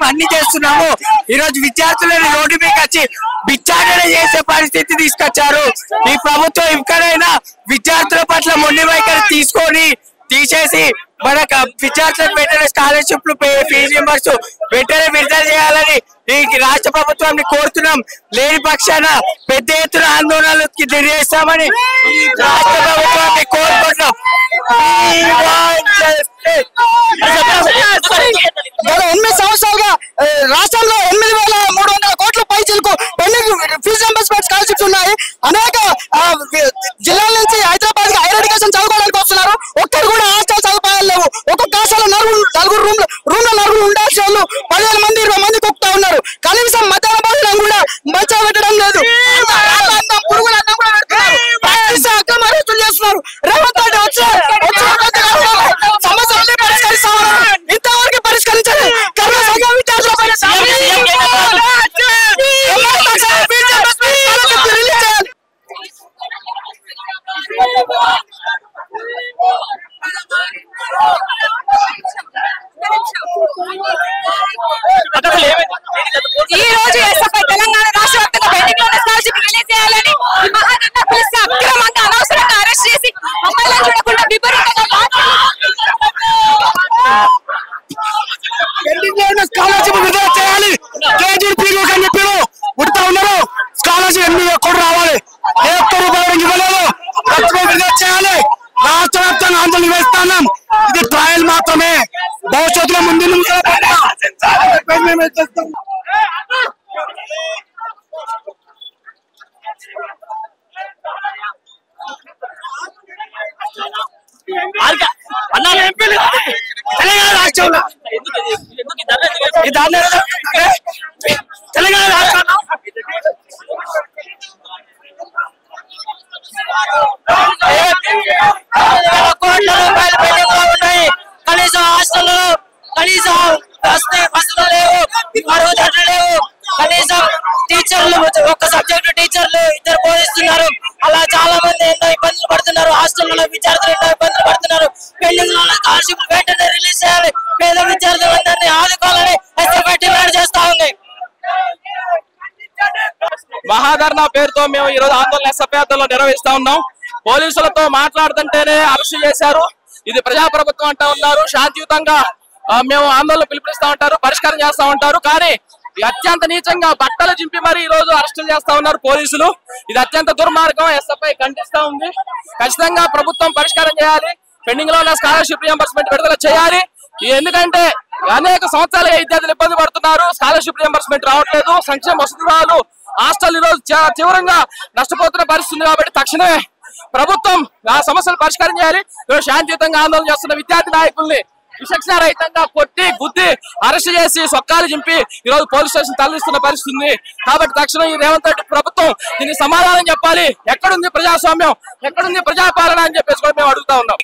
అన్ని చేస్తున్నాము. ఈ రోజు విద్యార్థులను రోడ్డు మీద వచ్చి విచారణ చేసే పరిస్థితి తీసుకొచ్చారు. ఈ ప్రభుత్వం ఇక్కడైనా విద్యార్థుల పట్ల మొండి వైఖరి తీసుకొని తీసేసి మన విద్యార్థులకు వెంటనే స్కాలర్షిప్లు ఫీజు రింబర్స్ వెంటనే విడుదల చేయాలని ఈ రాష్ట్ర ప్రభుత్వాన్ని కోరుతున్నాం. లేని పక్షాన పెద్ద ఎత్తున ఆందోళనలకు నిర్వహిస్తామని రాష్ట్ర ప్రభుత్వాన్ని కోరుకుంటున్నాం. గత 8 సంవత్సరాలుగా రాష్ట్రంలో 8,300 కోట్ల పైచలకు పెండింగ్ ఫీజు రింబర్స్మెంట్ స్కాలర్షిప్స్ ఉన్నాయి. అనేక జిల్లాల నుంచి హైదరాబాద్ కి హైయర్ ఎడ్యుకేషన్ చదువుకోవడానికి వస్తున్నారు. ఒక్కరు కూడా హాస్టల్ సదుపాయాలు లేవు. ఒక క్లాసులో నలుగురు రూమ్ ఉండాల్సిన వాళ్ళు 15 మంది 20 మంది కుక్తా ఉన్నారు. కనీసం మధ్యాహ్న భోజనం కూడా మంచిగా పెట్టడం లేదు. పురుగుల అన్నం కూడా పెడుతున్నారు. అక్రమ అరెస్టులు చేస్తున్నారు. రేవంత్ రెడ్డి వచ్చే సమస్యలన్నీ పరిష్కరిస్తామన్నారు. ఇంతవరకు పరిష్కరించారు. కర్మ సంఘం విద్యార్థుల ఈ రోజు ఎస్ఎఫ్ఐ తెలంగాణ రాష్ట్ర వ్యాప్తంగా పెండింగ్ ఉన్న స్కాలర్షిప్ రిలీజ్ చేయాలని మహాగణ పిలిస్తే అక్రమంగా అనవసరంగా అరెస్ట్ చేసి అమ్మాయిలను చూడకుండా విపరీతంగా స్కాలర్షిప్ విడుదల చేయాలి. కేజీపీలు అని చెప్పారు ఉడతా ఉన్నారు. స్కాలర్షిప్ 8 కోట్లు రావాలి. ఏ ఒక్క రూపాయలు ఇవ్వలేదు. విడుదల చేయాలి. రాష్ట్ర వ్యాప్తంగా ఆందోళన నిర్వహిస్తున్నాం. ఇది ట్రయల్ మాత్రమే. భవిష్యత్తులో ముందు రాజ్యంలో ఈ దాన్ని తెలంగాణ రాష్ట్రంలో కోట్ల రూపాయలు పెండింగ్లో ఉన్నాయి. కనీసం హాస్టల్లో కనీసం వసతులు లేవు, మరుగుదొడ్లు లేవు, కనీసం టీచర్లు ఒక్క సబ్జెక్టు టీచర్లు 2 బోధిస్తున్నారు. అలా చాలా మంది ఎన్నో ఇబ్బందులు పడుతున్నారు. హాస్టల్లో విద్యార్థులు ఎన్నో ఇబ్బందులు పడుతున్నారు. పెండింగ్ లో స్కాలర్షిప్ వెంటనే రిలీజ్ చేయాలి, పేద విద్యార్థులందరినీ ఆదుకోవాలని ఎస్ఎఫ్ఐ డిమాండ్ చేస్తా ఉంది. మహాధర్నా పేరుతో మేము ఈ రోజు ఆందోళన ఎస్ఎఫ్ఐ ఆధ్వర్యంలో నిర్వహిస్తా ఉన్నాం. పోలీసులతో మాట్లాడుతుంటేనే అరెస్ట్ చేశారు. ఇది ప్రజాప్రభుత్వం అంటా ఉన్నారు. శాంతియుతంగా మేము ఆందోళన పిలుపునిస్తా ఉంటారు, పరిష్కారం చేస్తా ఉంటారు. కానీ అత్యంత నీచంగా బట్టలు చింపి మరి ఈ రోజు అరెస్టులు చేస్తా ఉన్నారు పోలీసులు. ఇది అత్యంత దుర్మార్గం. ఎస్ఎఫ్ఐ ఖండిస్తా ఉంది. ఖచ్చితంగా ప్రభుత్వం పరిష్కారం చేయాలి. పెండింగ్ లో ఉన్న స్కాలర్షిప్ రియంబర్స్మెంట్ విడుదల చేయాలి. ఎందుకంటే అనేక సంవత్సరాలుగా విద్యార్థులు ఇబ్బంది పడుతున్నారు. స్కాలర్షిప్ రియంబర్స్మెంట్ రావట్లేదు. సంక్షేమ వసతులు హాస్టల్ ఈ రోజు తీవ్రంగా నష్టపోతున్న పరిస్థితి. కాబట్టి తక్షణమే ప్రభుత్వం ఆ సమస్యలు పరిష్కారం చేయాలి. శాంతియుతంగా ఆందోళన చేస్తున్న విద్యార్థి నాయకుల్ని విచక్షణ రహితంగా కొట్టి గుద్ది అరెస్ట్ చేసి సొక్కాలు చింపి ఈ రోజు పోలీస్ స్టేషన్ తరలిస్తున్న పరిస్థితి ఉంది. కాబట్టి తక్షణం ఈ రేవంత్ రెడ్డి ప్రభుత్వం దీనికి సమాధానం చెప్పాలి. ఎక్కడుంది ప్రజాస్వామ్యం, ఎక్కడుంది ప్రజాపాలన అని చెప్పేసి కూడా మేము అడుగుతా ఉన్నాం.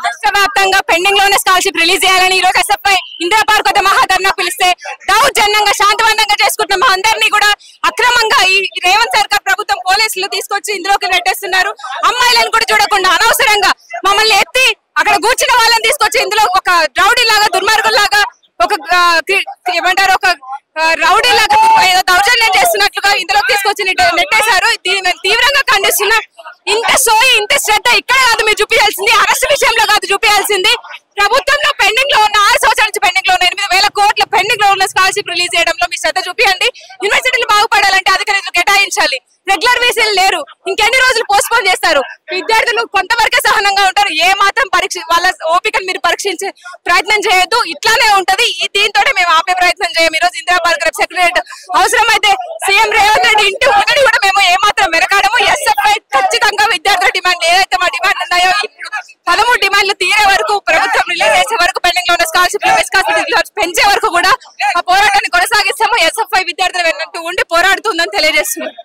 రాష్ట్ర వ్యాప్తంగా పెండింగ్ లోనే స్కాలర్షిప్ రిలీజ్ చేయాలని ఈ రోజు ఎస్ఎఫ్ఐ ఇందిరా పార్క్ వద్ద మహాధర్నా పిలిస్తే దౌర్జన్యంగా శాంతివంతంగా చేసుకుంటున్న మా అందరినీ కూడా అక్రమంగా ఈ రేవంత్ సర్కార్ ప్రభుత్వం పోలీసులు తీసుకొచ్చి ఇందులోకి నెట్టేస్తున్నారు. అమ్మాయిలను కూడా చూడకుండా అనవసరంగా మమ్మల్ని ఎత్తి అక్కడ కూర్చున్న వాళ్ళని తీసుకొచ్చి ఇందులో ఒక రౌడీ లాగా దుర్మార్గులాగా ఒక ఏమంటారు ఒక రౌడీ లాగా ఏదో దౌర్జన్యం చేస్తున్నట్లుగా ఇందులో తీసుకొచ్చి నెట్టేశారు. దీన్ని మేము తీవ్రంగా ఖండిస్తున్నాం. ఇంత సోయి ఇంత శ్రద్ధ ఇక్కడ కాదు మీరు చూపించాల్సింది, అరెస్ట్ విషయంలో కాదు చూపించాల్సింది. ప్రభుత్వంలో పెండింగ్ లో ఉన్న 6 సంవత్సరాల నుంచి పెండింగ్ లో ఉన్న 8,000 కోట్ల పెండింగ్ లో ఉన్న స్కాలర్షిప్ రిలీజ్ చేయడంలో మీ శ్రద్ధ చూపించండి. యూనివర్సిటీలు బాగుపడాలంటే అధికారులు కేటాయించాలి. రెగ్యులర్ వీసీలు లేరు, ఇంకెన్ని రోజులు పోస్ట్పోన్ చేస్తారు? విద్యార్థులు కొంతవరకే సహనంగా ఉంటారు. ఏ మాత్రం వాళ్ళ ఓపికను మీరు పరీక్షించే ప్రయత్నం చేయొద్దు. ఇట్లానే ఉంటది. దీంతో మేము ఆపే ప్రయత్నం చేయం. ఈ రోజు ఇందిరా పార్క్ సెక్రటరియట్ అవసరమైతే సీఎం రేవంత్ రెడ్డి ఇంటి ఒకటి కూడా మేము ఏమాత్రం మెరకాడము. ఎస్ఎఫ్ఐ ఖచ్చితంగా విద్యార్థుల డిమాండ్ ఏదైతే మా డిమాండ్ ఉన్నాయో ఇప్పుడు 13 డిమాండ్లు తీరే వరకు, ప్రభుత్వం రిలీజ్ చేసే వరకు, పెండింగ్ లో ఉన్న స్కాలర్షిప్ పెంచే వరకు కూడా ఆ పోరాటాన్ని కొనసాగిస్తాము. ఎస్ఎఫ్ఐ విద్యార్థులు వెన్నట్టు ఉండి పోరాడుతుందని తెలియజేస్తున్నారు.